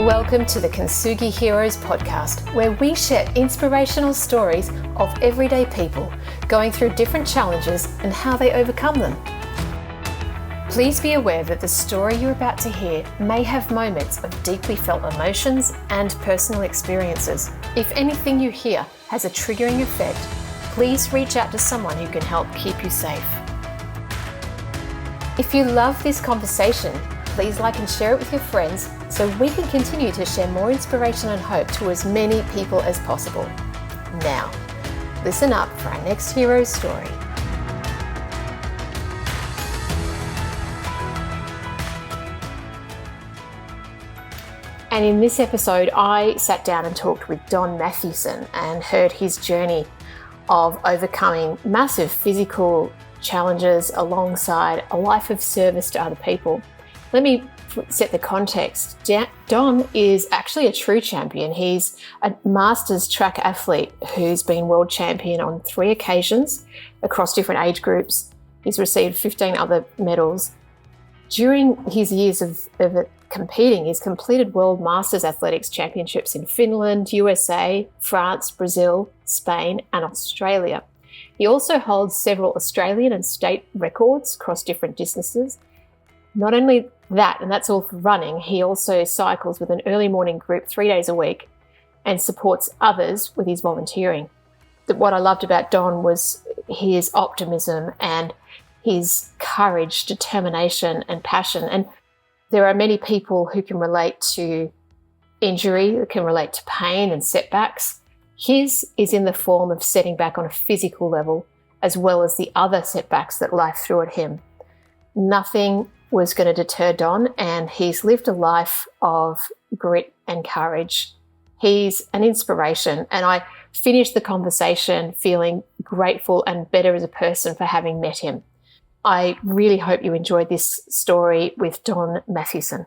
Welcome to the Kintsugi Heroes podcast, where we share inspirational stories of everyday people going through different challenges and how they overcome them. Please be aware that the story you're about to hear may have moments of deeply felt emotions and personal experiences. If anything you hear has a triggering effect, please reach out to someone who can help keep you safe. If you love this conversation, please like and share it with your friends so we can continue to share more inspiration and hope to as many people as possible. Now, listen up for our next hero's story. And in this episode, I sat down and talked with Don Mathewson and heard his journey of overcoming massive physical challenges alongside a life of service to other people. Let me set the context. Don is actually a true champion. He's a masters track athlete who's been world champion on 3 occasions across different age groups. He's received 15 other medals. During his years of competing, he's completed World Masters Athletics Championships in Finland, USA, France, Brazil, Spain, and Australia. He also holds several Australian and state records across different distances. Not only that, and that's all for running, he also cycles with an early morning group 3 days a week and supports others with his volunteering. What I loved about Don was his optimism and his courage, determination, and passion. And there are many people who can relate to injury, who can relate to pain and setbacks. His is in the form of setting back on a physical level, as well as the other setbacks that life threw at him. Nothing was going to deter Don, and he's lived a life of grit and courage. He's an inspiration, and I finished the conversation feeling grateful and better as a person for having met him. I really hope you enjoyed this story with Don Mathewson.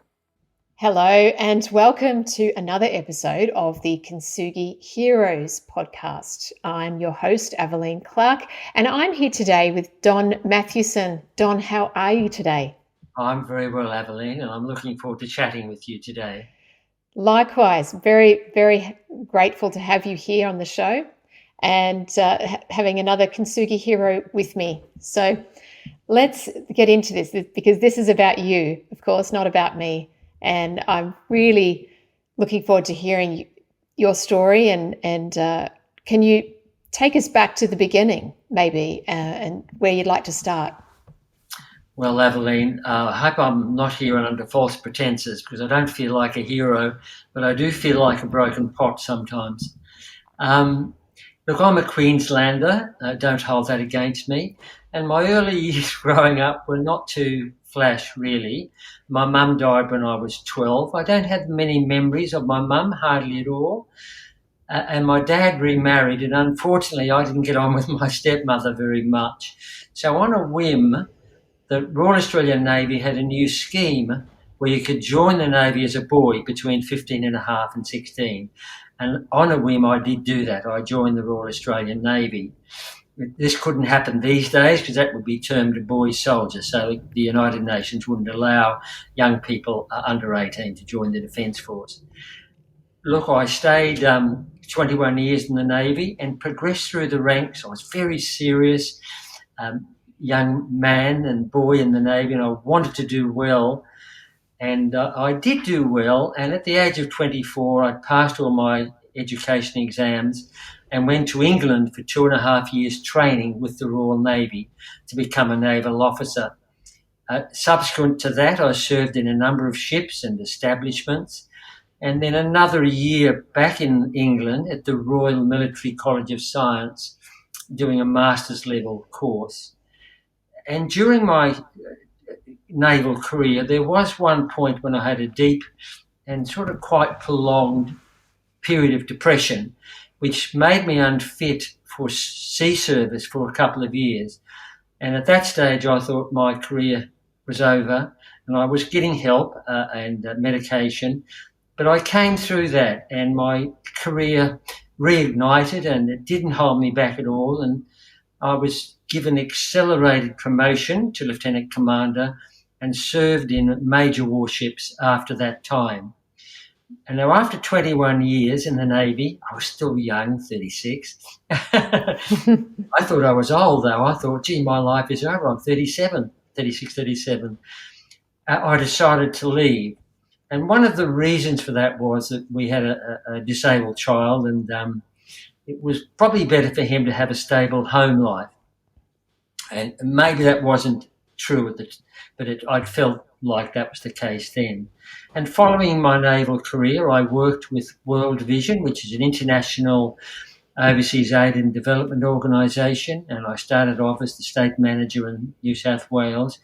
Hello, and welcome to another episode of the Kintsugi Heroes podcast. I'm your host, Aveline Clark, and I'm here today with Don Mathewson. Don, how are you today? I'm very well, Aveline, and I'm looking forward to chatting with you today. Likewise, very, very grateful to have you here on the show and having another Kintsugi hero with me. So let's get into this because this is about you, of course, not about me. And I'm really looking forward to hearing your story and can you take us back to the beginning maybe and where you'd like to start? Well, Aveline, I hope I'm not here under false pretenses because I don't feel like a hero, but I do feel like a broken pot sometimes. Look, I'm a Queenslander, don't hold that against me, and my early years growing up were not too flash, really. My mum died when I was 12. I don't have many memories of my mum, hardly at all, and my dad remarried, and unfortunately I didn't get on with my stepmother very much. So on a whim, the Royal Australian Navy had a new scheme where you could join the Navy as a boy between 15 and a half and 16. And on a whim, I did do that. I joined the Royal Australian Navy. This couldn't happen these days because that would be termed a boy soldier. So the United Nations wouldn't allow young people under 18 to join the Defence Force. Look, I stayed 21 years in the Navy and progressed through the ranks. I was very serious. Young man and boy in the Navy, and I wanted to do well, and I did do well, and at the age of 24 I passed all my education exams and went to England for 2.5 years training with the Royal Navy to become a naval officer. Subsequent to that I served in a number of ships and establishments, and then another year back in England at the Royal Military College of Science doing a master's level course. And during my naval career, there was one point when I had a deep and sort of quite prolonged period of depression, which made me unfit for sea service for a couple of years. And at that stage, I thought my career was over, and I was getting help and medication. But I came through that, and my career reignited, and it didn't hold me back at all. And I was given accelerated promotion to Lieutenant Commander and served in major warships after that time. And now after 21 years in the Navy, I was still young, 36. I thought I was old, though. I thought, gee, my life is over. I'm 37, 36, 37. I decided to leave. And one of the reasons for that was that we had a disabled child, and it was probably better for him to have a stable home life. And maybe that wasn't true at the, but I felt like that was the case then. And following my naval career, I worked with World Vision, which is an international overseas aid and development organisation, and I started off as the state manager in New South Wales.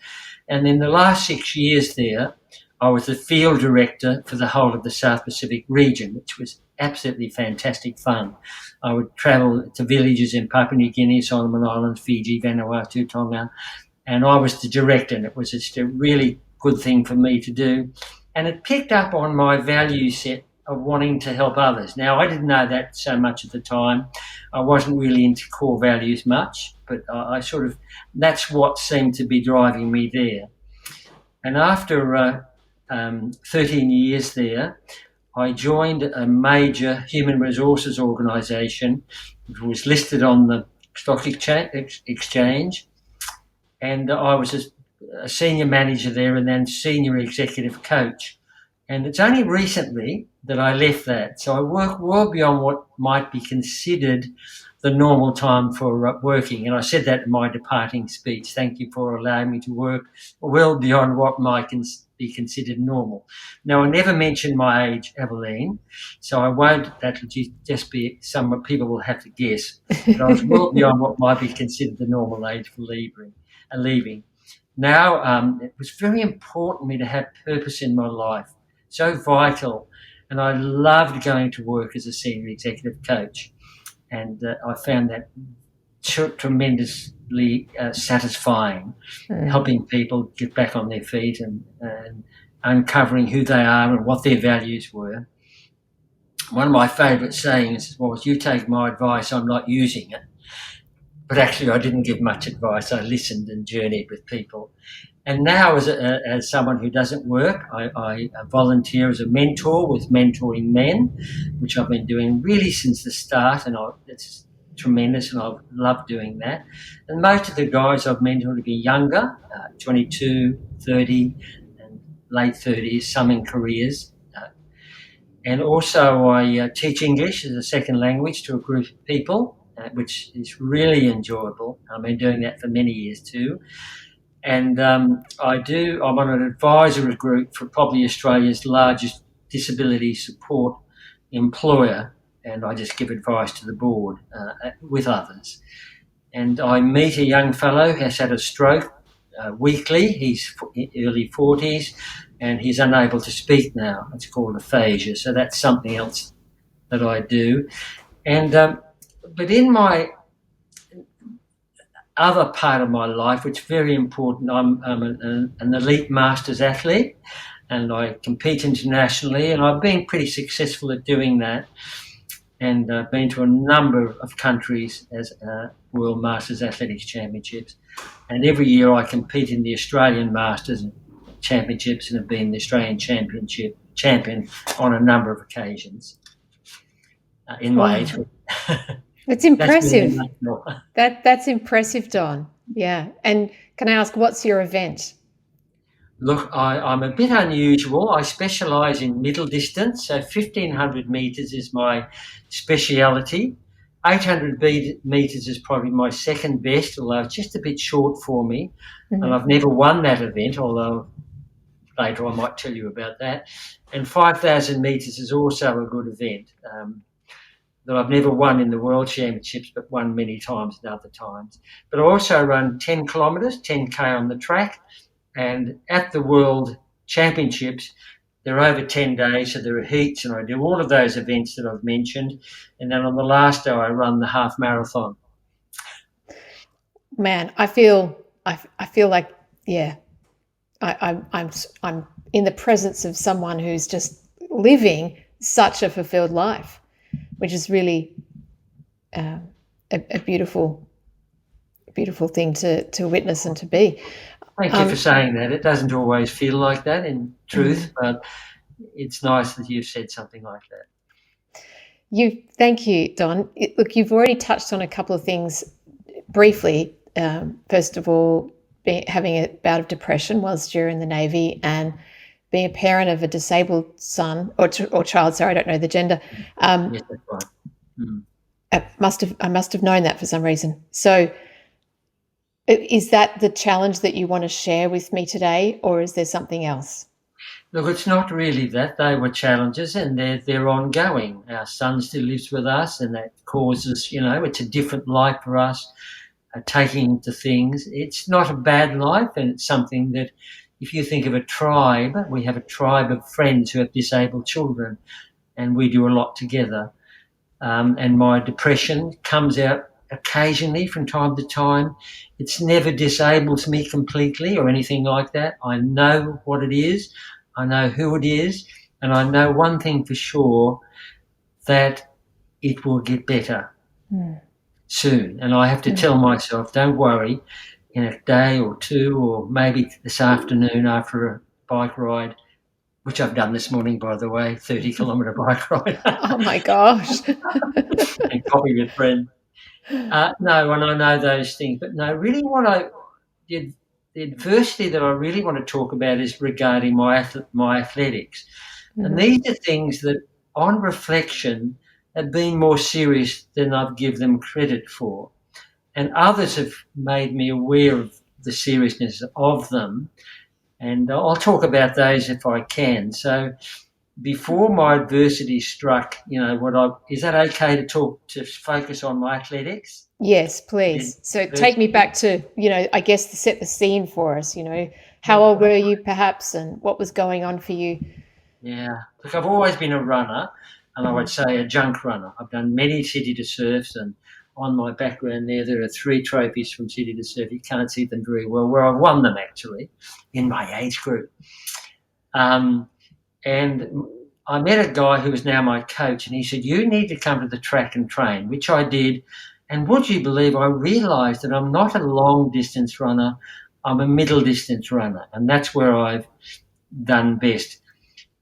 And in the last 6 years there, I was the field director for the whole of the South Pacific region, which was absolutely fantastic fun. I would travel to villages in Papua New Guinea, Solomon Islands, Fiji, Vanuatu, Tonga, and I was the director, and it was just a really good thing for me to do. And it picked up on my value set of wanting to help others. Now, I didn't know that so much at the time. I wasn't really into core values much, but I sort of, that's what seemed to be driving me there. And after 13 years there, I joined a major human resources organisation which was listed on the stock exchange, and I was a senior manager there and then senior executive coach. And it's only recently that I left that. So I work well beyond what might be considered the normal time for working. And I said that in my departing speech. Thank you for allowing me to work well beyond what might be considered normal. Now, I never mentioned my age, Eveline, so I won't. That'll just be some people will have to guess. But I was well beyond what might be considered the normal age for leaving. Now, it was very important to me to have purpose in my life, so vital. And I loved going to work as a senior executive coach. And I found that tremendously satisfying, helping people get back on their feet and uncovering who they are and what their values were. One of my favourite sayings was, "You take my advice, I'm not using it." But actually, I didn't give much advice. I listened and journeyed with people. And now, as someone who doesn't work, I volunteer as a mentor with Mentoring Men, which I've been doing really since the start, and it's tremendous, and I've loved doing that. And most of the guys I've mentored to be younger, 22, 30, and late 30s, some in careers. And also I teach English as a second language to a group of people, which is really enjoyable. I've been doing that for many years too. And I'm on an advisory group for probably Australia's largest disability support employer, and I just give advice to the board with others. And I meet a young fellow who has had a stroke weekly. He's early 40s, and he's unable to speak now. It's called aphasia, so that's something else that I do. And but in my other part of my life, which is very important, I'm an elite masters athlete, and I compete internationally, and I've been pretty successful at doing that, and I've been to a number of countries as World Masters Athletics Championships, and every year I compete in the Australian Masters Championships and have been the Australian champion on a number of occasions in my age group. It's impressive. That's impressive, Don. Yeah. And can I ask, what's your event? Look, I'm a bit unusual. I specialise in middle distance, so 1,500 metres is my speciality. 800 metres is probably my second best, although it's just a bit short for me. Mm-hmm. And I've never won that event, although later I might tell you about that. And 5,000 metres is also a good event. That I've never won in the World Championships, but won many times and other times. But I also run 10 kilometres, 10K on the track, and at the World Championships, they're over 10 days, so there are heats, and I do all of those events that I've mentioned. And then on the last day, I run the half marathon. Man, I feel like, yeah, I'm in the presence of someone who's just living such a fulfilled life, which is really a beautiful thing to witness and to be. Thank you for saying that. It doesn't always feel like that in truth, but it's nice that you've said something like that. Thank you, Don. Look, you've already touched on a couple of things briefly. First of all, having a bout of depression whilst you're in the Navy, and being a parent of a disabled son or child. Sorry, I don't know the gender. Yes, that's right. I must have known that for some reason. So, is that the challenge that you want to share with me today, or is there something else? Look, it's not really that. They were challenges, and they're ongoing. Our son still lives with us, and that causes, it's a different life for us, taking to things. It's not a bad life, and it's something that, if you think of a tribe, we have a tribe of friends who have disabled children, and we do a lot together. And my depression comes out occasionally from time to time. It's never disables me completely or anything like that. I know what it is. I know who it is. And I know one thing for sure, that it will get better soon. And I have to tell myself, don't worry, in a day or two, or maybe this afternoon after a bike ride, which I've done this morning, by the way, 30-kilometre bike ride. Oh my gosh. And coffee with friends. No, and I know those things. But no, really the adversity that I really want to talk about is regarding my athletics. And these are things that, on reflection, have been more serious than I've given them credit for. And others have made me aware of the seriousness of them. And I'll talk about those if I can. So, before my adversity struck, is that okay to focus on my athletics? Yes, please. So take me back to, I guess, to set the scene for us. How old were you perhaps, and what was going on for you? Yeah. Look, I've always been a runner, and I would say a junk runner. I've done many City to Surfs, and on my background there are 3 trophies from City to Surf. You can't see them very well, where I've won them actually in my age group. And I met a guy who is now my coach, and he said, you need to come to the track and train, which I did. And would you believe, I realised that I'm not a long distance runner, I'm a middle distance runner, and that's where I've done best.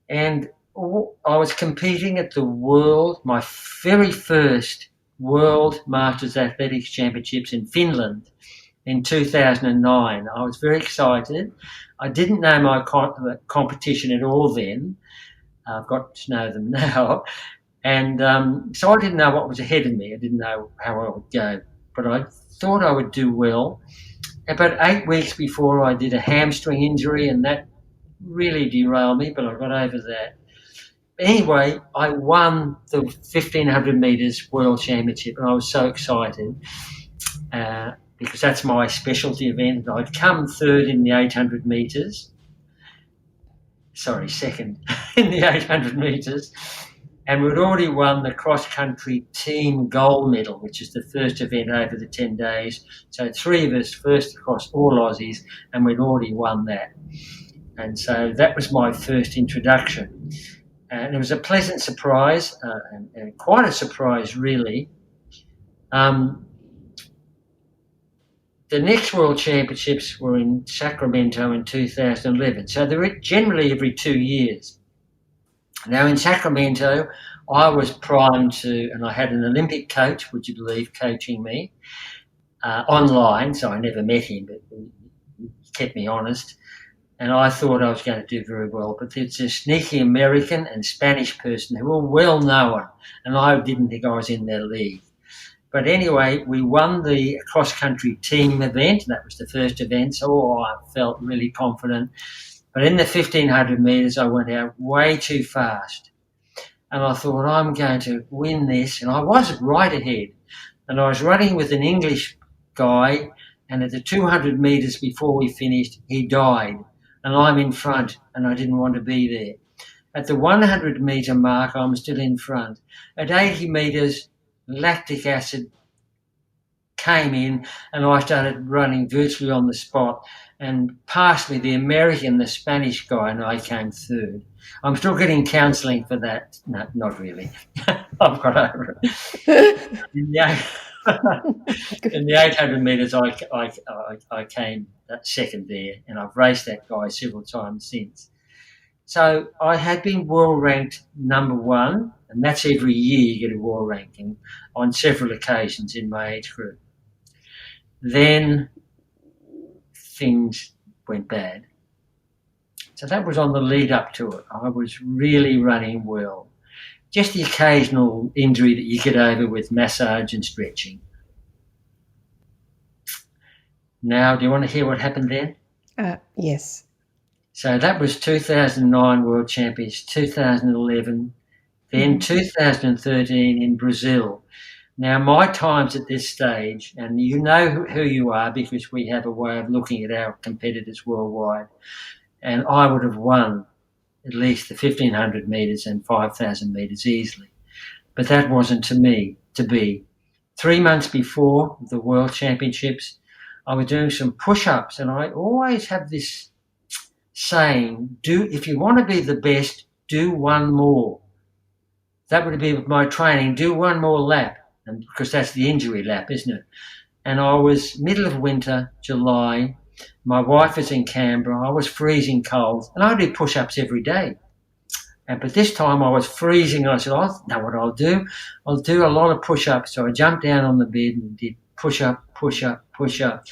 And I was competing at my very first World Masters Athletics Championships in Finland in 2009. I was very excited. I didn't know my competition at all then. I've got to know them now. And so I didn't know what was ahead of me. I didn't know how I would go. But I thought I would do well. About 8 weeks before, I did a hamstring injury, and that really derailed me, but I got over that. Anyway, I won the 1,500 metres World Championship, and I was so excited because that's my specialty event. I'd come third in the 800 metres. Sorry, second in the 800 metres. And we'd already won the cross-country team gold medal, which is the first event over the 10 days. So 3 of us first across all Aussies, and we'd already won that. And so that was my first introduction. And it was a pleasant surprise, and quite a surprise, really. The next World Championships were in Sacramento in 2011. So they're generally every 2 years. Now, in Sacramento, I was primed to, and I had an Olympic coach, would you believe, coaching me online. So I never met him, but he kept me honest. And I thought I was going to do very well. But there's a sneaky American and Spanish person who were well known, and I didn't think I was in their league. But anyway, we won the cross-country team event. That was the first event, so I felt really confident. But in the 1,500 metres, I went out way too fast. And I thought, I'm going to win this. And I was right ahead. And I was running with an English guy, and at the 200 metres before we finished, he died. And I'm in front, and I didn't want to be there. At the 100 metre mark, I'm still in front. At 80 metres, lactic acid came in, and I started running virtually on the spot. And past me, the American, the Spanish guy, and I came third. I'm still getting counselling for that. No, not really. I've got over it. In the 800 metres, I came second there, and I've raced that guy several times since. So I had been world ranked number one, and that's every year you get a world ranking on several occasions in my age group. Then things went bad. So that was on the lead up to it. I was really running well. Just the occasional injury that you get over with massage and stretching. Now, do you want to hear what happened then? Yes. So that was 2009 World Champions, 2011, then 2013 in Brazil. Now, my times at this stage, and you know who you are because we have a way of looking at our competitors worldwide, and I would have won at least the 1,500 metres and 5,000 metres easily. But that wasn't to be. 3 months before the World Championships, I was doing some push-ups, and I always have this saying, if you want to be the best, do one more. That would be my training, do one more lap, and because that's the injury lap, isn't it? And I was middle of winter, July, my wife was in Canberra, I was freezing cold, and I do push-ups every day. But this time I was freezing, and I said, I know what I'll do. I'll do a lot of push-ups. So I jumped down on the bed and did push-up, push-up, push-up.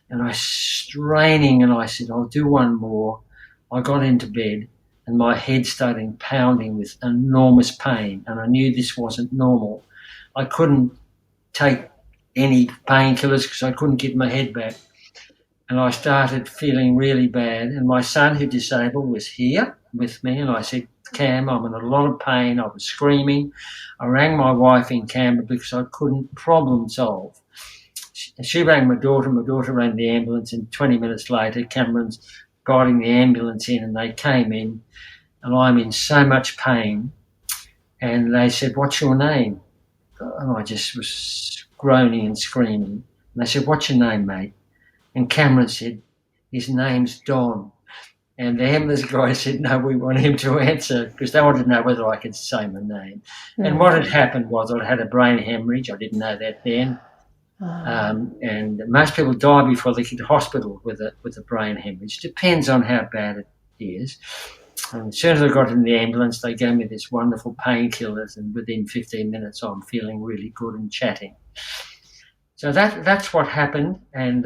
And I was straining, and I said, I'll do one more. I got into bed, and my head started pounding with enormous pain, and I knew this wasn't normal. I couldn't take any painkillers because I couldn't get my head back. And I started feeling really bad. And my son, who's disabled, was here with me, and I said, Cam, I'm in a lot of pain. I was screaming. I rang my wife in Canberra because I couldn't problem solve. She rang my daughter rang the ambulance, and 20 minutes later, Cameron's guiding the ambulance in, and they came in, and I'm in so much pain. And they said, what's your name? And I just was groaning and screaming. And they said, what's your name, mate? And Cameron said, his name's Don. And the ambulance guy said, no, we want him to answer, because they wanted to know whether I could say my name. Mm. And what had happened was I had a brain hemorrhage. I didn't know that then. And most people die before they get to hospital with a brain hemorrhage. Depends on how bad it is. And as soon as I got in the ambulance, they gave me this wonderful painkillers, and within 15 minutes, I'm feeling really good and chatting. So that's what happened. And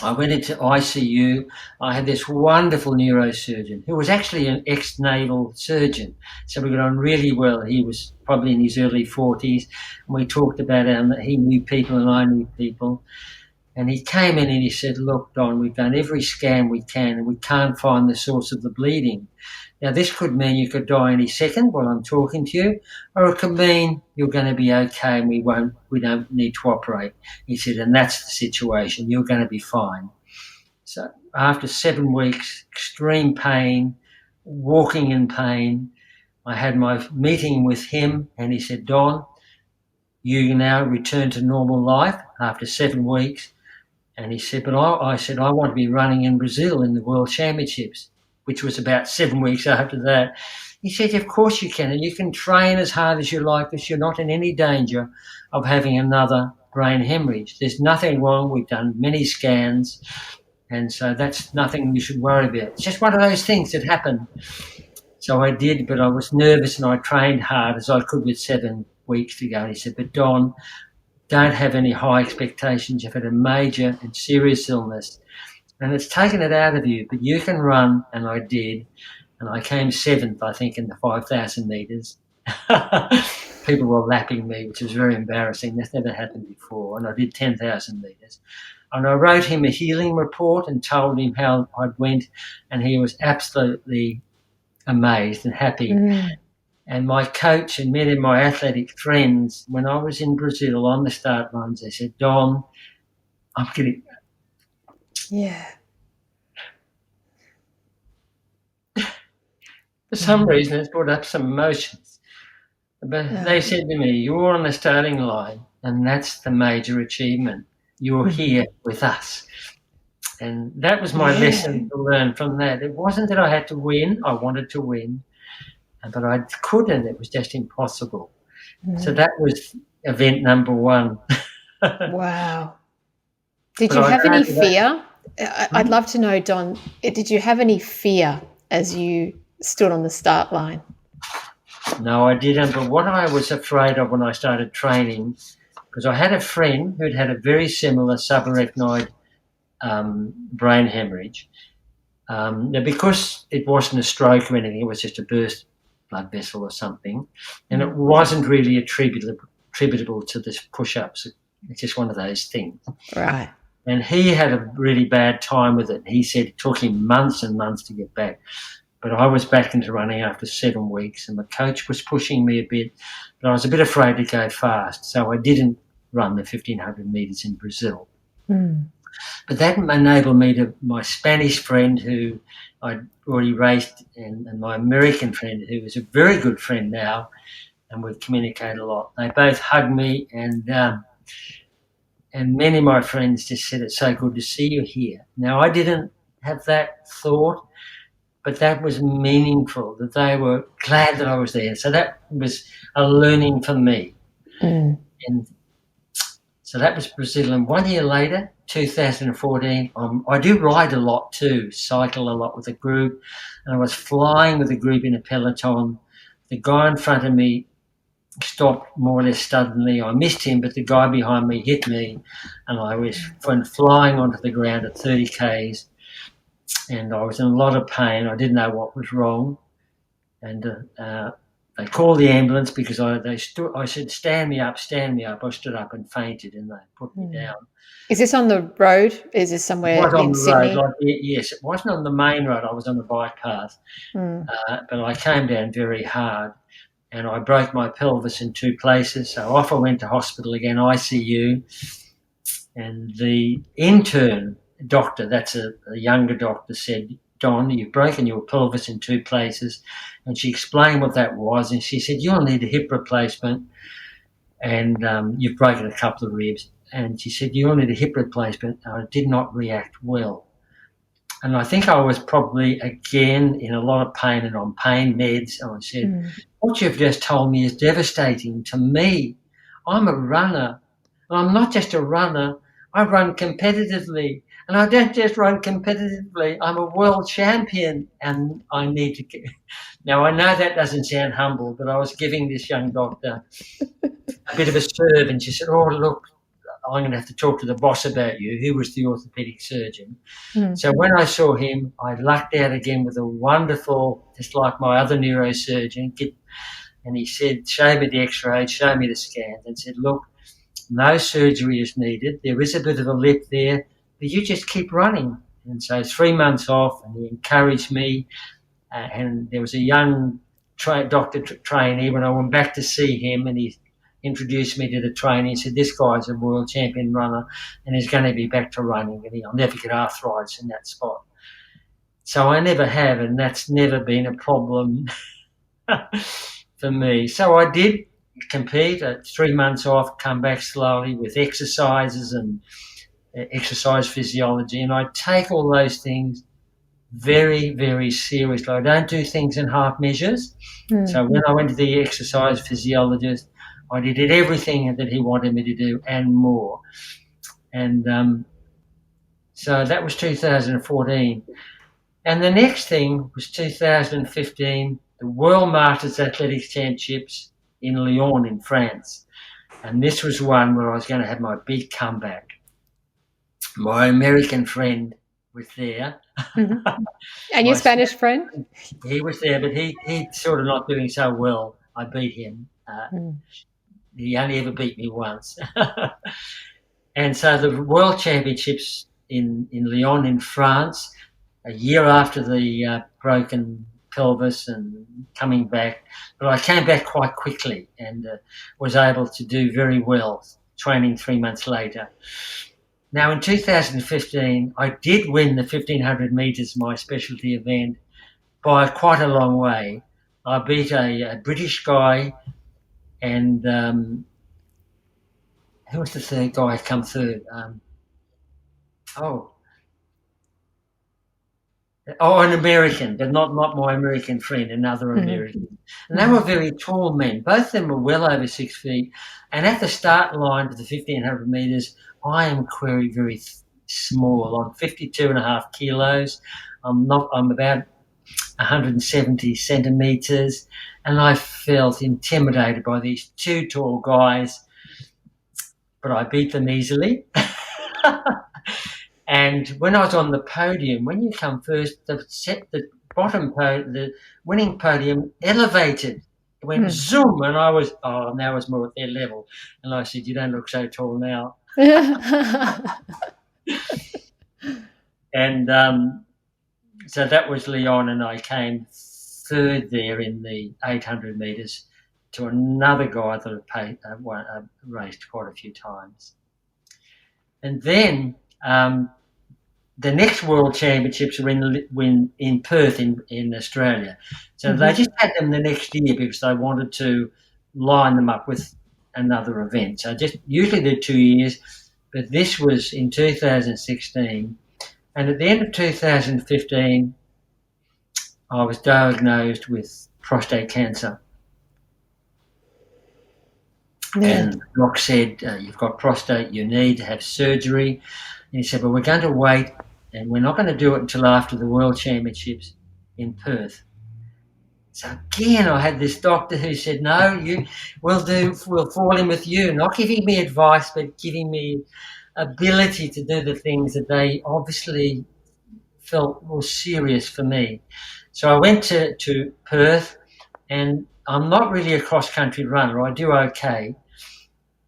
I went into ICU. I had this wonderful neurosurgeon who was actually an ex-naval surgeon. So we got on really well. He was probably in his early 40s. And we talked about he knew people and I knew people. And he came in and he said, look, Don, we've done every scan we can and we can't find the source of the bleeding. Now, this could mean you could die any second while I'm talking to you, or it could mean you're going to be okay and we don't need to operate. He said, and that's the situation. You're going to be fine. So after 7 weeks, extreme pain, walking in pain, I had my meeting with him, and he said, Don, you now return to normal life after 7 weeks. And he said, but I said, I want to be running in Brazil in the World Championships, which was about 7 weeks after that. He said, of course you can, and you can train as hard as you like because you're not in any danger of having another brain hemorrhage. There's nothing wrong. We've done many scans, and so that's nothing you should worry about. It's just one of those things that happen. So I did, but I was nervous and I trained hard as I could with 7 weeks to go. And he said, but Don, don't have any high expectations. You've had a major and serious illness, and it's taken it out of you, but you can run, and I did. And I came 7th, I think, in the 5,000 metres. People were lapping me, which was very embarrassing. That's never happened before. And I did 10,000 metres. And I wrote him a healing report and told him how I went, and he was absolutely amazed and happy. Mm. And my coach and many of my athletic friends, when I was in Brazil on the start lines, they said, Don, I'm getting... Yeah. For some reason, it's brought up some emotions. But they said to me, you're on the starting line, and that's the major achievement. You're here with us. And that was my lesson to learn from that. It wasn't that I had to win. I wanted to win. But I couldn't. It was just impossible. So that was event number 1. Wow. Did you have any fear? I'd love to know, Don, did you have any fear as you stood on the start line? No, I didn't. But what I was afraid of when I started training, because I had a friend who'd had a very similar subarachnoid brain hemorrhage. Now, because it wasn't a stroke or anything, it was just a burst blood vessel or something, and it wasn't really attributable to the push-ups. It's just one of those things. Right. And he had a really bad time with it. He said it took him months and months to get back. But I was back into running after 7 weeks, and the coach was pushing me a bit, but I was a bit afraid to go fast, so I didn't run the 1,500 metres in Brazil. But that enabled me to, my Spanish friend who I'd already raced, and my American friend who is a very good friend now, and we communicate a lot. They both hugged me, and many of my friends just said, "It's so good to see you here." Now, I didn't have that thought, but that was meaningful, that they were glad that I was there. So that was a learning for me. And so that was Brazil. And 1 year later, 2014, I do ride a lot too, cycle a lot with a group. And I was flying with a group in a peloton. The guy in front of me stopped more or less suddenly. I missed him, but the guy behind me hit me. And I went flying onto the ground at 30 Ks. And I was in a lot of pain. I didn't know what was wrong. And they called the ambulance because I said, stand me up. I stood up and fainted, and they put me down. Is this on the road? Is this somewhere in Sydney? Road, yes, it wasn't on the main road. I was on the bike path. But I came down very hard, and I broke my pelvis in 2 places. So off I went to hospital again, ICU. And the intern doctor, that's a younger doctor, said, "Don, you've broken your pelvis in 2 places." And she explained what that was, and she said, "You'll need a hip replacement, and you've broken a couple of ribs." And she said, "You'll need a hip replacement." I did not react well. And I think I was probably, again, in a lot of pain and on pain meds. And I said, "What you've just told me is devastating to me. I'm a runner. And I'm not just a runner. I run competitively. And I don't just run competitively. I'm a world champion, and I need to." Now, I know that doesn't sound humble, but I was giving this young doctor a bit of a serve, and she said, "Oh, look, I'm going to have to talk to the boss about you," who was the orthopaedic surgeon. So when I saw him, I lucked out again with a wonderful, just like my other neurosurgeon, and he said, "Show me the x-rays, show me the scans," and said, "Look, no surgery is needed. There is a bit of a lip there, but you just keep running." And so 3 months off, and he encouraged me. And there was a young doctor trainee when I went back to see him, and he introduced me to the trainer. He said, "This guy's a world champion runner, and he's going to be back to running, and he'll never get arthritis in that spot." So I never have, and that's never been a problem for me. So I did compete at 3 months off, come back slowly with exercises and exercise physiology, and I take all those things very, very seriously. I don't do things in half measures. So when I went to the exercise physiologist, I did everything that he wanted me to do and more. And so that was 2014. And the next thing was 2015, the World Masters Athletics Championships in Lyon in France. And this was one where I was going to have my big comeback. My American friend was there. And your Spanish friend? He was there, but he's sort of not doing so well. I beat him. He only ever beat me once. And so the World Championships in Lyon in France, a year after the broken pelvis and coming back, but I came back quite quickly and was able to do very well, training 3 months later. Now, in 2015, I did win the 1,500 metres, my specialty event, by quite a long way. I beat a British guy, and who was the third guy come third? An American, but not my American friend, another American. And they were very tall men. Both of them were well over 6 feet. And at the start line for the 1,500 metres, I am very small. I'm 52.5 kilos. I'm about 170 centimetres, and I felt intimidated by these two tall guys, but I beat them easily. And when I was on the podium, when you come first, the winning podium elevated. It went zoom, and I was, now I was more at their level. And I said, "You don't look so tall now." And so that was Leon, and I came third there in the 800 metres to another guy that had raced quite a few times. And then the next World Championships were in Perth in Australia. So they just had them the next year because they wanted to line them up with another event. So usually they're 2 years, but this was in 2016. And at the end of 2015, I was diagnosed with prostate cancer. Yeah. And the doc said, "You've got prostate, you need to have surgery." And he said, "Well, we're going to wait, and we're not going to do it until after the World Championships in Perth." So again, I had this doctor who said, "No, we'll fall in with you," not giving me advice, but giving me ability to do the things that they obviously felt were serious for me. So I went to Perth, and I'm not really a cross-country runner. I do okay.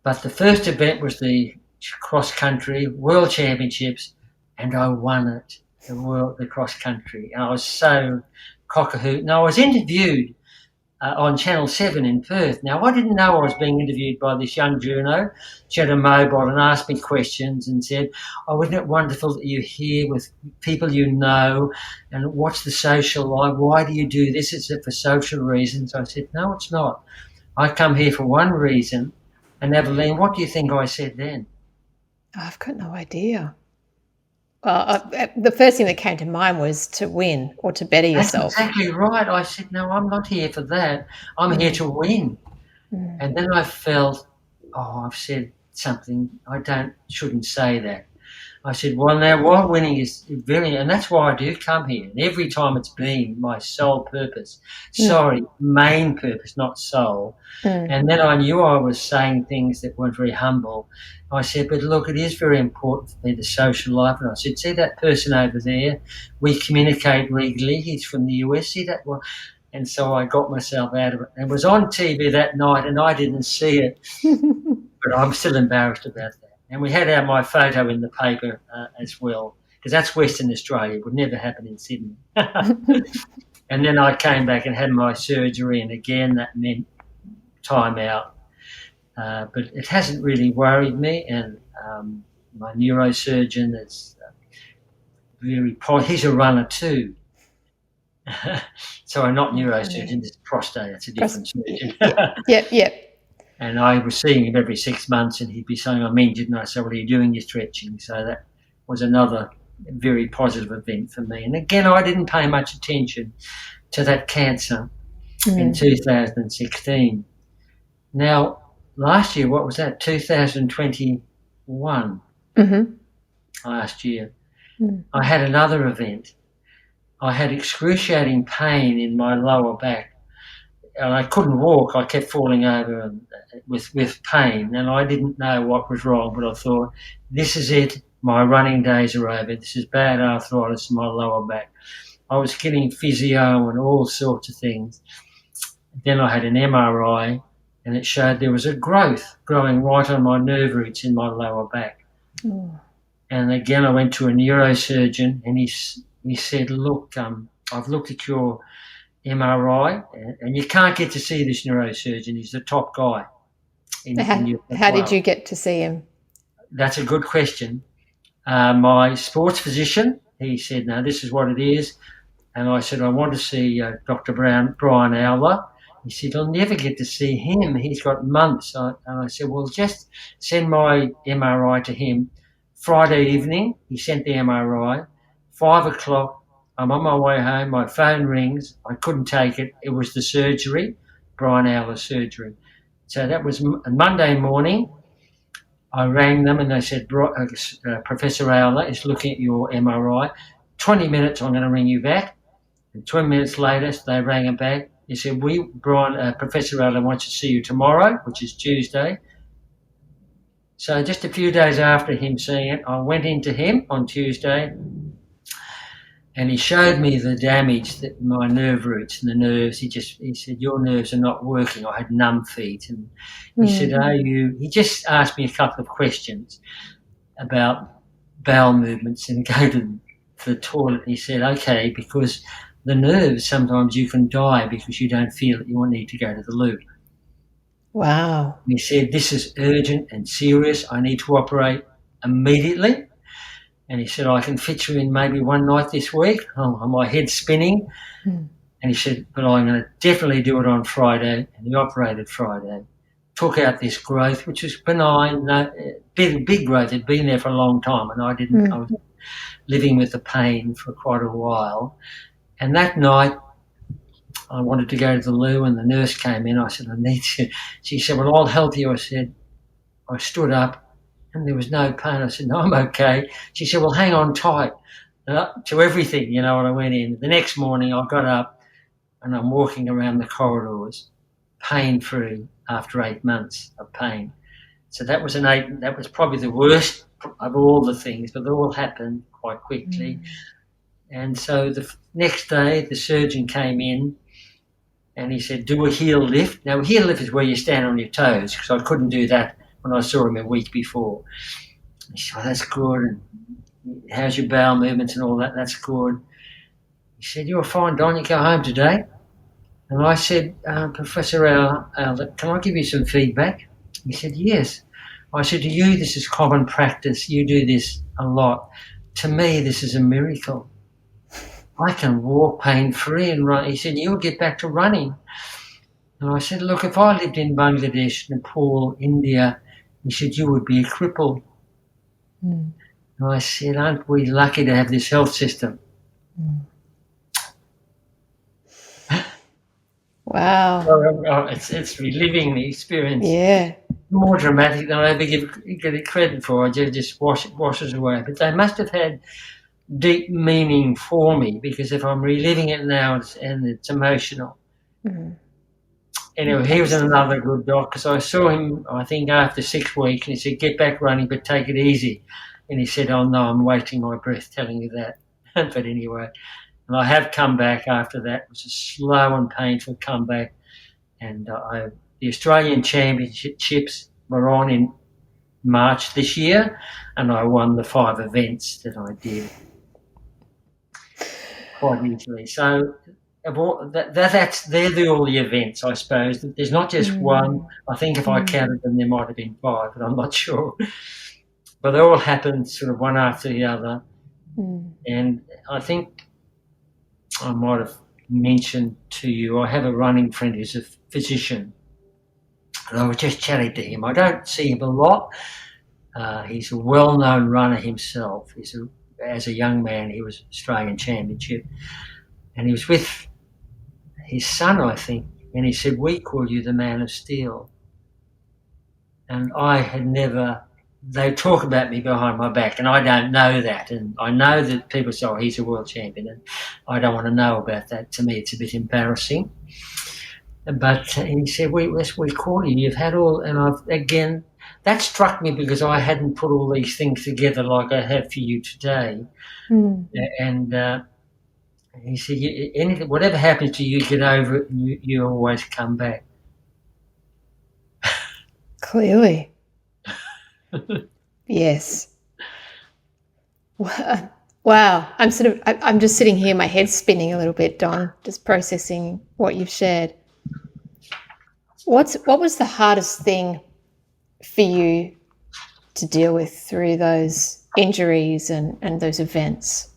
But the first event was the cross-country World Championships, and I won it, the cross-country. And I was so cock-a-hoot. And I was interviewed on Channel 7 in Perth. Now, I didn't know I was being interviewed by this young journo. She had a mobile and asked me questions and said, "Oh, isn't it wonderful that you're here with people you know, and what's the social life? Why do you do this? Is it for social reasons?" I said, "No, it's not. I come here for one reason." And Evelyn, what do you think I said then? I've got no idea. Well, the first thing that came to mind was to win or to better yourself. That's exactly right. I said, "No, I'm not here for that. I'm here to win." And then I felt, I've said something. Shouldn't say that. I said, "Well, now, while winning is and that's why I do come here. And every time it's been my sole purpose. Main purpose, not sole." And then I knew I was saying things that weren't very humble. I said, "But look, it is very important for me, the social life." And I said, "See that person over there? We communicate regularly. He's from the US. See that one?" And so I got myself out of it. It was on TV that night, and I didn't see it. But I'm still embarrassed about that. And we had my photo in the paper as well, because that's Western Australia. It would never happen in Sydney. And then I came back and had my surgery, and again that meant time out. But it hasn't really worried me, and my neurosurgeon is he's a runner too. So I'm not neurosurgeon, it's prostate, it's a different surgeon. Yep. And I was seeing him every 6 months, and he'd be saying, "I'm injured." And I said, "What are you doing? You're stretching." So that was another very positive event for me. And again, I didn't pay much attention to that cancer in 2016. Now, last year, what was that? 2021. Last year, I had another event. I had excruciating pain in my lower back. And I couldn't walk. I kept falling over with pain, and I didn't know what was wrong, but I thought, this is it. My running days are over. This is bad arthritis in my lower back. I was getting physio and all sorts of things. Then I had an MRI, and it showed there was a growth growing right on my nerve roots in my lower back. And again, I went to a neurosurgeon, and he said, "Look, I've looked at your MRI, and you can't get to see this neurosurgeon. He's the top guy." How did you get to see him? That's a good question. My sports physician, he said, "No, this is what it is." And I said, "I want to see Dr. Brian Owler." He said, "I'll never get to see him. He's got months." And I said, "Well, just send my MRI to him." Friday evening, he sent the MRI. 5 o'clock, I'm on my way home, my phone rings, I couldn't take it. It was the surgery, Brian Owler's surgery. So that was Monday morning. I rang them and they said, "Professor Owler is looking at your MRI. 20 minutes, I'm going to ring you back." And 20 minutes later, they rang him back. He said, Professor Allen wants to see you tomorrow, which is Tuesday. So just a few days after him seeing it, I went into him on Tuesday, and he showed me the damage that my nerve roots and the nerves. He said, your nerves are not working. I had numb feet. And he said, he just asked me a couple of questions about bowel movements and go to the toilet. He said, okay, because the nerves, sometimes you can die because you don't feel that you will need to go to the loo. Wow. He said, this is urgent and serious. I need to operate immediately. And he said, I can fit you in maybe one night this week. My head's spinning. And he said, but I'm going to definitely do it on Friday. And he operated Friday. Took out this growth, which was benign, big growth. It had been there for a long time, and I was living with the pain for quite a while. And that night, I wanted to go to the loo, and the nurse came in. I said, I need to. She said, well, I'll help you. I stood up, and there was no pain. I said, no, I'm okay. She said, well, hang on tight to everything, when I went in. The next morning, I got up, and I'm walking around the corridors, pain-free after 8 months of pain. So that was probably the worst of all the things, but they all happened quite quickly. And so the next day, the surgeon came in, and he said, do a heel lift. Now, a heel lift is where you stand on your toes, because I couldn't do that when I saw him a week before. He said, that's good. And how's your bowel movements and all that? That's good. He said, you're fine, Don. You go home today. And I said, Professor Al, can I give you some feedback? He said, yes. I said, to you, this is common practice. You do this a lot. To me, this is a miracle. I can walk pain-free and run. He said, you'll get back to running. And I said, look, if I lived in Bangladesh, Nepal, India, he said, you would be a cripple. And I said, aren't we lucky to have this health system? Wow. It's reliving the experience. Yeah. More dramatic than I ever give it credit for. I just washes away. But they must have had deep meaning for me, because if I'm reliving it now, it's emotional. Anyway, he was another good doc, because I saw him, I think, after 6 weeks, and he said, get back running, but take it easy. And he said, oh, no, I'm wasting my breath telling you that. But anyway, and I have come back after that. It was a slow and painful comeback. And the Australian Championships were on in March this year, and I won the 5 events that I did quite easily. So all the events, I suppose. There's not just one. I think if I counted them, there might have been 5, but I'm not sure. But they all happened sort of one after the other. And I think I might have mentioned to you, I have a running friend who's a physician, and I was just chatting to him. I don't see him a lot. He's a well-known runner himself. As a young man, he was Australian Championship, and he was with his son, I think, and he said, we call you the Man of Steel. And I had never... They talk about me behind my back, and I don't know that. And I know that people say, oh, he's a world champion, and I don't want to know about that. To me, it's a bit embarrassing. But he said, we call you. You've had all... And that struck me, because I hadn't put all these things together like I have for you today. And he said, whatever happens to you, get over it, and you always come back. Clearly. Yes. Wow. I'm just sitting here, my head's spinning a little bit, Don, just processing what you've shared. What was the hardest thing for you to deal with through those injuries and those events?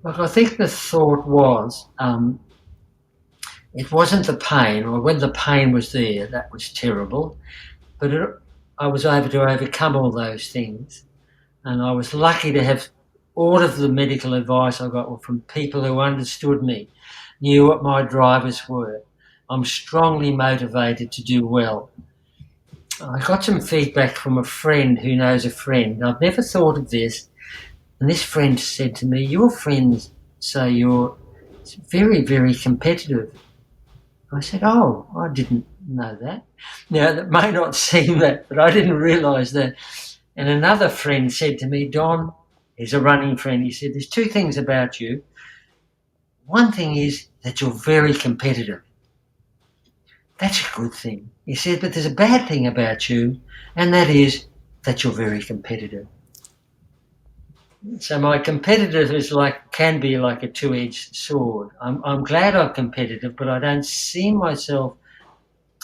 Look, I think the thought was, it wasn't the pain, or when the pain was there, that was terrible, but I was able to overcome all those things. And I was lucky to have all of the medical advice I got from people who understood me, knew what my drivers were. I'm strongly motivated to do well. I got some feedback from a friend who knows a friend. I've never thought of this. And this friend said to me, your friends say you're It's very, very competitive. I said, oh, I didn't know that. Now, that may not seem that, but I didn't realise that. And another friend said to me, Don, he's a running friend, he said, there's two things about you. One thing is that you're very competitive. That's a good thing. He said, but there's a bad thing about you, and that is that you're very competitive. So my competitive can be like a two-edged sword. I'm glad I'm competitive, but I don't see myself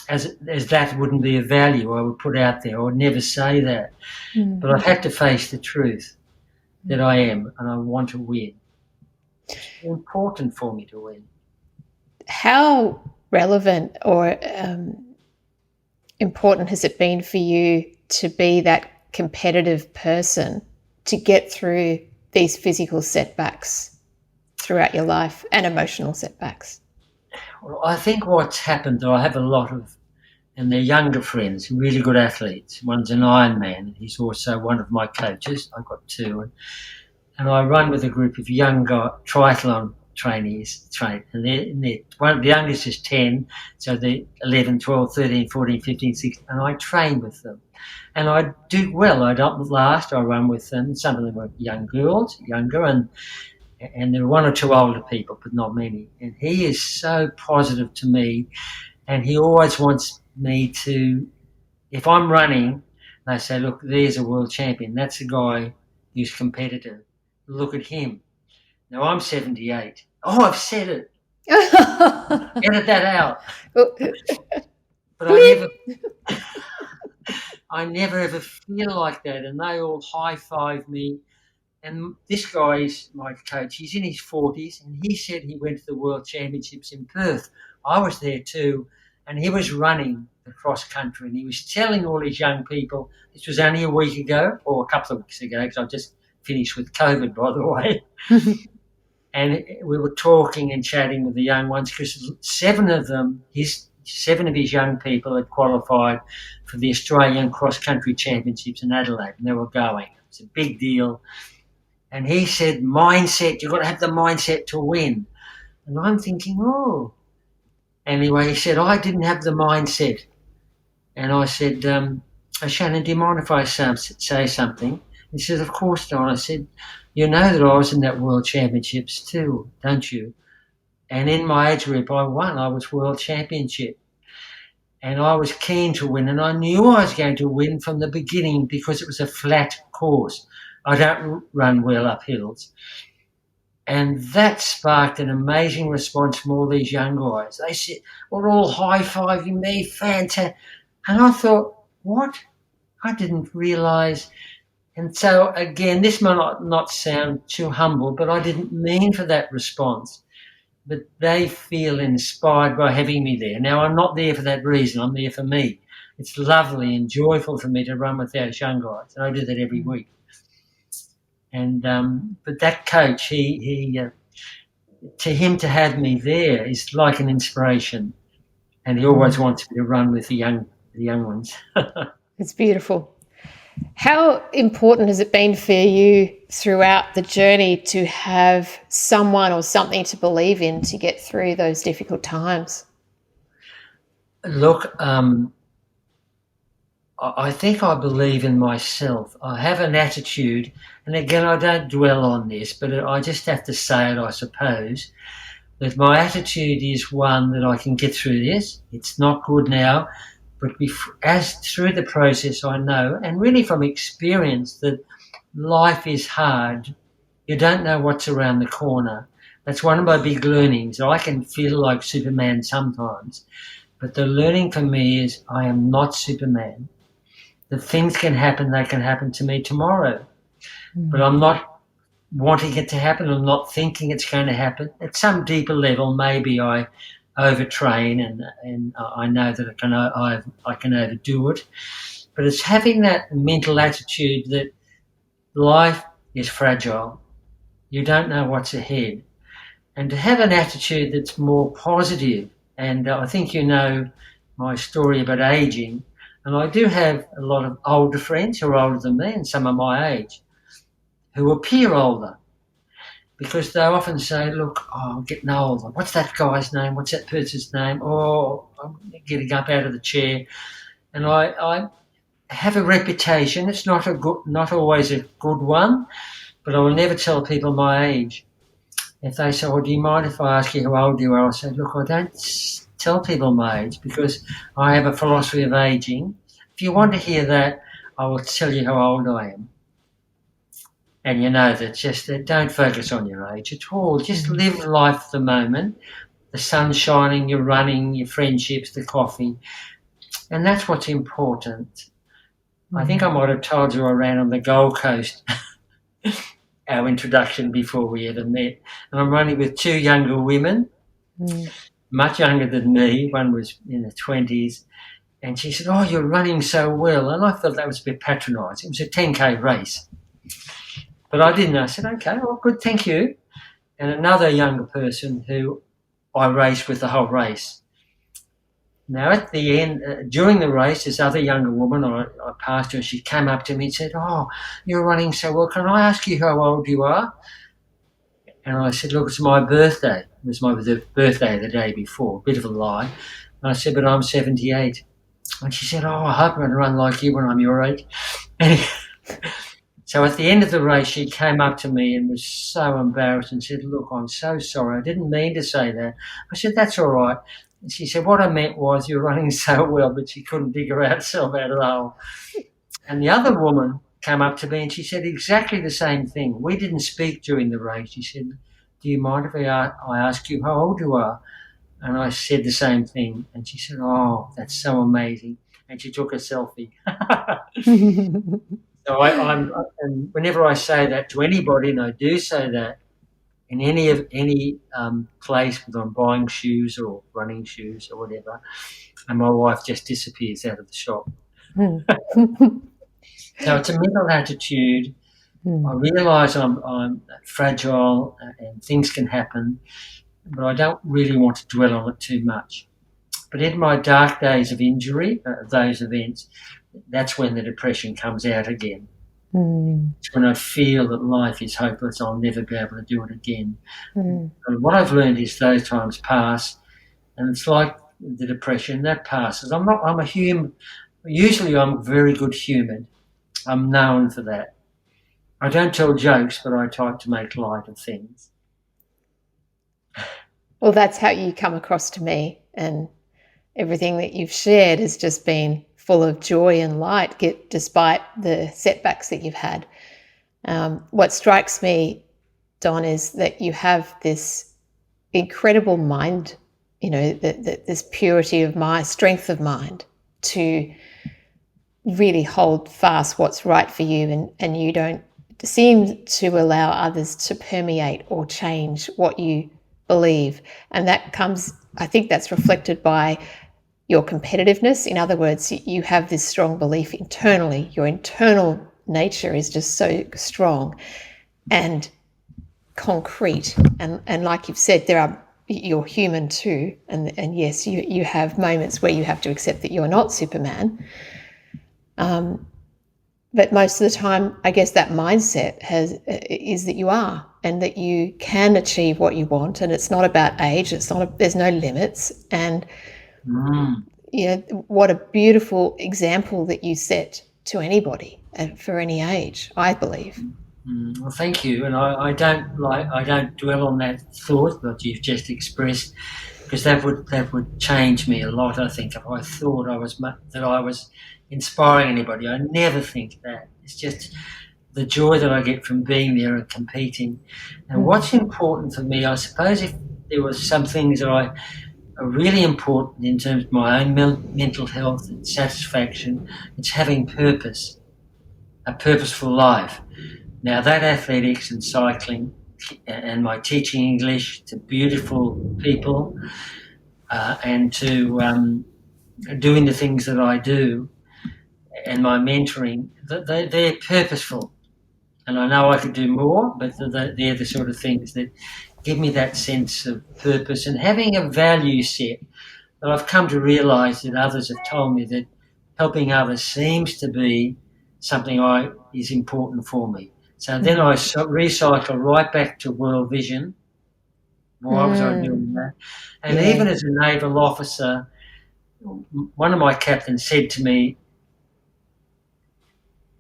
as that wouldn't be a value I would put out there. I would never say that. But I've had to face the truth that I am, and I want to win. It's important for me to win. How relevant or important has it been for you to be that competitive person to get through these physical setbacks throughout your life and emotional setbacks? Well, I think what's happened, though, I have a lot of, and they're younger friends, really good athletes. One's an Ironman, and he's also one of my coaches. I've got two. And I run with a group of young triathlon trainees, and the youngest is 10, so they're 11, 12, 13, 14, 15, 16, and I train with them. And I do well. I don't last. I run with them. Some of them are young girls, younger, and there are one or two older people, but not many. And he is so positive to me, and he always wants me to, if I'm running, they say, look, there's a world champion. That's a guy who's competitive. Look at him. Now I'm 78. Oh, I've said it. Edit that out. But I never ever feel like that, and they all high five me. And this guy is my coach. He's in his 40s, and he said he went to the World Championships in Perth. I was there too, and he was running the cross country, and he was telling all these young people, this was only a week ago, or a couple of weeks ago, because I've just finished with COVID, by the way. And we were talking and chatting with the young ones, because seven of his young people had qualified for the Australian cross-country championships in Adelaide, and they were going. It's a big deal. And he said, mindset, you've got to have the mindset to win. And I'm thinking, oh. Anyway, he said, I didn't have the mindset. And I said, Shannon, do you mind if I say something? He said, of course, Don. I said, you know that I was in that World Championships too, don't you? And in my age group, I won. I was World Championship. And I was keen to win, and I knew I was going to win from the beginning because it was a flat course. I don't run well up hills. And that sparked an amazing response from all these young guys. They said, we're all high-fiving me, fantastic. And I thought, what? I didn't realise. And so, again, this might not sound too humble, but I didn't mean for that response. But they feel inspired by having me there. Now, I'm not there for that reason. I'm there for me. It's lovely and joyful for me to run with those young guys. And I do that every week. And but that coach, he to him to have me there is like an inspiration. And he always wants me to run with the young ones. It's beautiful. How important has it been for you throughout the journey to have someone or something to believe in to get through those difficult times? Look, I think I believe in myself. I have an attitude, and again, I don't dwell on this, but I just have to say it, I suppose, that my attitude is one that I can get through this. It's not good now. But as through the process, I know, and really from experience, that life is hard. You don't know what's around the corner. That's one of my big learnings. I can feel like Superman sometimes, but the learning for me is I am not Superman. The things can happen, they can happen to me tomorrow. But I'm not wanting it to happen. I'm not thinking it's going to happen. At some deeper level, maybe I overtrain and I know that I can overdo it. But it's having that mental attitude that life is fragile. You don't know what's ahead. And to have an attitude that's more positive. And I think you know my story about aging. And I do have a lot of older friends who are older than me and some are my age who appear older. because they often say, look, I'm getting older. What's that guy's name? What's that person's name? Oh, I'm getting up out of the chair. And I have a reputation. It's not always a good one, but I will never tell people my age. If they say, well, do you mind if I ask you how old you are? I'll say, look, I don't tell people my age because I have a philosophy of aging. If you want to hear that, I will tell you how old I am. And you know that don't focus on your age at all. Just live life for the moment. The sun's shining, you're running, your friendships, the coffee. And that's what's important. I think I might have told you I ran on the Gold Coast, our introduction before we ever met. And I'm running with two younger women, much younger than me. One was in the 20s. And she said, oh, you're running so well. And I thought that was a bit patronising. It was a 10K race. But I didn't. I said, okay, well, good, thank you. And another younger person who I raced with the whole race. Now, at the end, during the race, this other younger woman, I passed her, and she came up to me and said, oh, you're running so well. Can I ask you how old you are? And I said, look, it's my birthday. It was my birthday the day before, a bit of a lie. And I said, but I'm 78. And she said, oh, I hope I'm going to run like you when I'm your age. So at the end of the race, she came up to me and was so embarrassed and said, look, I'm so sorry. I didn't mean to say that. I said, that's all right. And she said, what I meant was you're running so well, but she couldn't dig herself out of the hole. And the other woman came up to me and she said exactly the same thing. We didn't speak during the race. She said, do you mind if I ask you how old you are? And I said the same thing. And she said, oh, that's so amazing. And she took a selfie. So and whenever I say that to anybody, and I do say that in any place, whether I'm buying shoes or running shoes or whatever, and my wife just disappears out of the shop. So it's a mental attitude. I realise I'm fragile and things can happen, but I don't really want to dwell on it too much. But in my dark days of injury, those events, that's when the depression comes out again. It's when I feel that life is hopeless, I'll never be able to do it again. And what I've learned is those times pass, and it's like the depression, that passes. I'm a human. Usually I'm very good humoured. I'm known for that. I don't tell jokes, but I try to make light of things. Well, that's how you come across to me, and everything that you've shared has just been full of joy and light, despite the setbacks that you've had. What strikes me, Don, is that you have this incredible mind, this purity of mind, strength of mind to really hold fast what's right for you, and you don't seem to allow others to permeate or change what you believe. And that comes, I think that's reflected by your competitiveness. In other words, you have this strong belief internally. Your internal nature is just so strong and concrete. And like you've said, you're human too. And yes, you have moments where you have to accept that you're not Superman. But most of the time, I guess that mindset is that you are, and that you can achieve what you want. And it's not about age. There's no limits. And what a beautiful example that you set to anybody for any age, I believe. Well, thank you. And I don't dwell on that thought that you've just expressed, because that would change me a lot. I think if I thought that I was inspiring anybody, I never think that. It's just the joy that I get from being there and competing. And what's important for me, I suppose, if there were some things that are really important in terms of my own mental health and satisfaction, it's having purpose, a purposeful life. Now, that athletics and cycling and my teaching English to beautiful people and to doing the things that I do and my mentoring, they're purposeful. And I know I could do more, but they're the sort of things that give me that sense of purpose and having a value set that I've come to realise that others have told me that helping others seems to be something is important for me. So then I recycled right back to World Vision. Why was I doing that? And even as a naval officer, one of my captains said to me,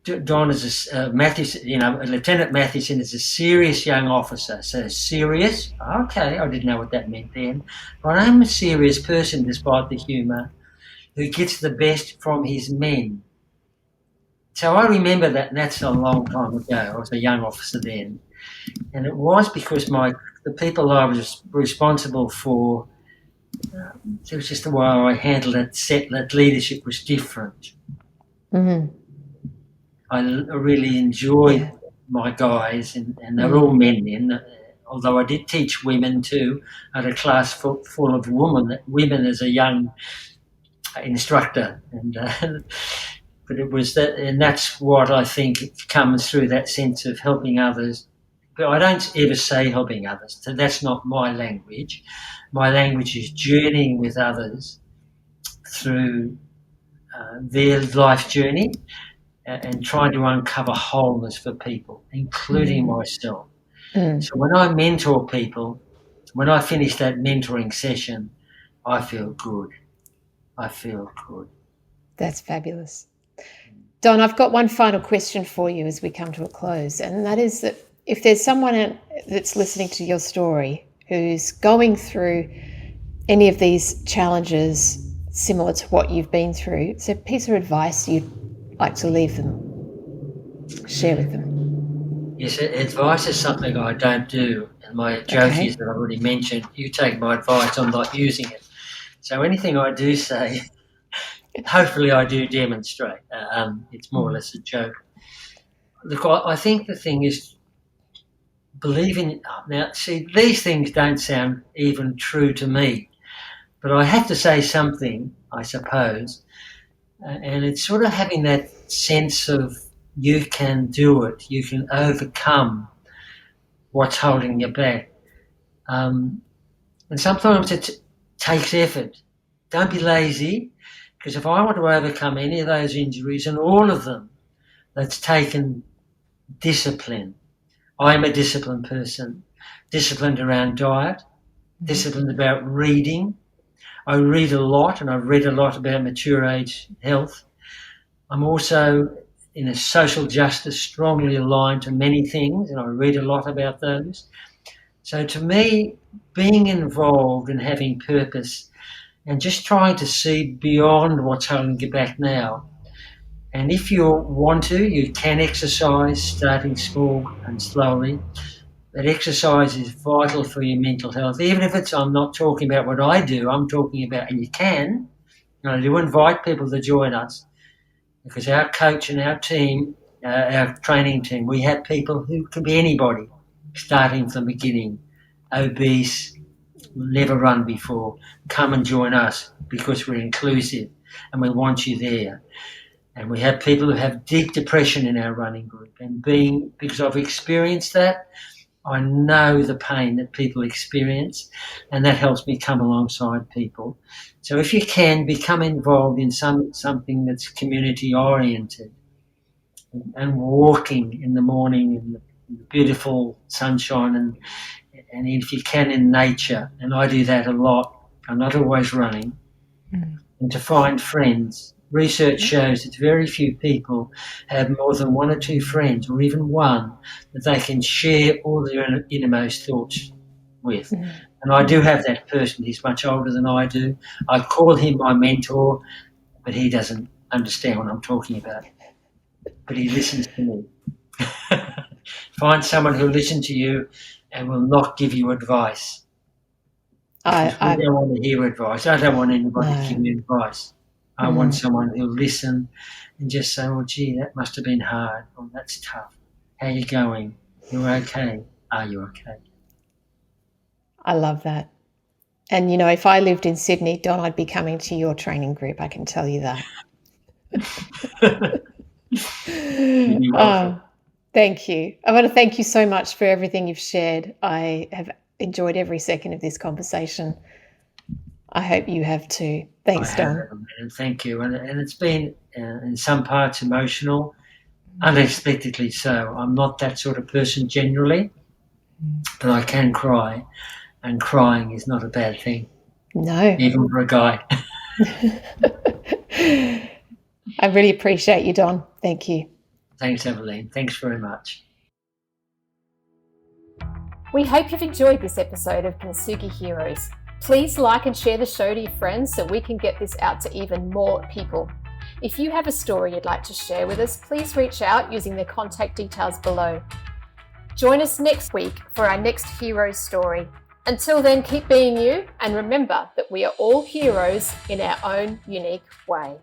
Don is Mathewson, Lieutenant Mathewson is a serious young officer. So serious? Okay, I didn't know what that meant then. But I'm a serious person, despite the humour, who gets the best from his men. So I remember that, and that's a long time ago. I was a young officer then. And it was because the people I was responsible for, it was just the way I handled it, that leadership was different. Mm-hmm. I really enjoyed my guys, and they were all men then, although I did teach women too. I had a class full of women as a young instructor, and but it was that, and that's what I think comes through, that sense of helping others. But I don't ever say helping others. So that's not my language. My language is journeying with others through their life journey and trying to uncover wholeness for people, including myself. So when I mentor people, when I finish that mentoring session, I feel good. I feel good. That's fabulous. Don, I've got one final question for you as we come to a close, and that is that if there's someone that's listening to your story who's going through any of these challenges similar to what you've been through, is there a piece of advice you'd like to leave them, share with them? Yes, advice is something I don't do. And my joke is that I've already mentioned, you take my advice, I'm not using it. So anything I do say, hopefully I do demonstrate. It's more or less a joke. Look, I think the thing is, believe in. Now, see, these things don't sound even true to me, but I have to say something, I suppose, and it's sort of having that sense of you can do it, you can overcome what's holding you back. And sometimes it takes effort. Don't be lazy, because if I want to overcome any of those injuries, and all of them, that's taken discipline. I'm a disciplined person, disciplined around diet, disciplined about reading. I read a lot, and I've read a lot about mature age health. I'm also in a social justice strongly aligned to many things, and I read a lot about those. So to me, being involved and having purpose and just trying to see beyond what's holding you back now. And if you want to, you can exercise, starting small and slowly. But exercise is vital for your mental health. Even if I'm not talking about what I do, I'm talking about, and you can, I do invite people to join us, because our coach and our team, our training team, we have people who can be anybody, starting from the beginning, obese, never run before. Come and join us, because we're inclusive and we want you there. And we have people who have deep depression in our running group. And because I've experienced that, I know the pain that people experience, and that helps me come alongside people. So if you can, become involved in something that's community oriented, and walking in the morning in the beautiful sunshine, and if you can, in nature. And I do that a lot. I'm not always running. And to find friends. Research shows that very few people have more than one or two friends, or even one, that they can share all their innermost thoughts with. And I do have that person. He's much older than I do. I call him my mentor, but he doesn't understand what I'm talking about. But he listens to me. Find someone who'll listen to you and will not give you advice. I don't want to hear advice. I don't want anybody to give me advice. I want someone who'll listen and just say, "Oh, gee, that must have been hard. Oh, that's tough. How are you going? You're okay. Are you okay?" I love that. And, if I lived in Sydney, Don, I'd be coming to your training group. I can tell you that. Thank you. I want to thank you so much for everything you've shared. I have enjoyed every second of this conversation. I hope you have too. Thanks, Don. And thank you. And it's been, in some parts, emotional, unexpectedly so. I'm not that sort of person generally, but I can cry, and crying is not a bad thing, No. even for a guy. I really appreciate you, Don. Thank you. Thanks, Evelyn. Thanks very much. We hope you've enjoyed this episode of Kintsugi Heroes. Please like and share the show to your friends so we can get this out to even more people. If you have a story you'd like to share with us, please reach out using the contact details below. Join us next week for our next hero story. Until then, keep being you, and remember that we are all heroes in our own unique way.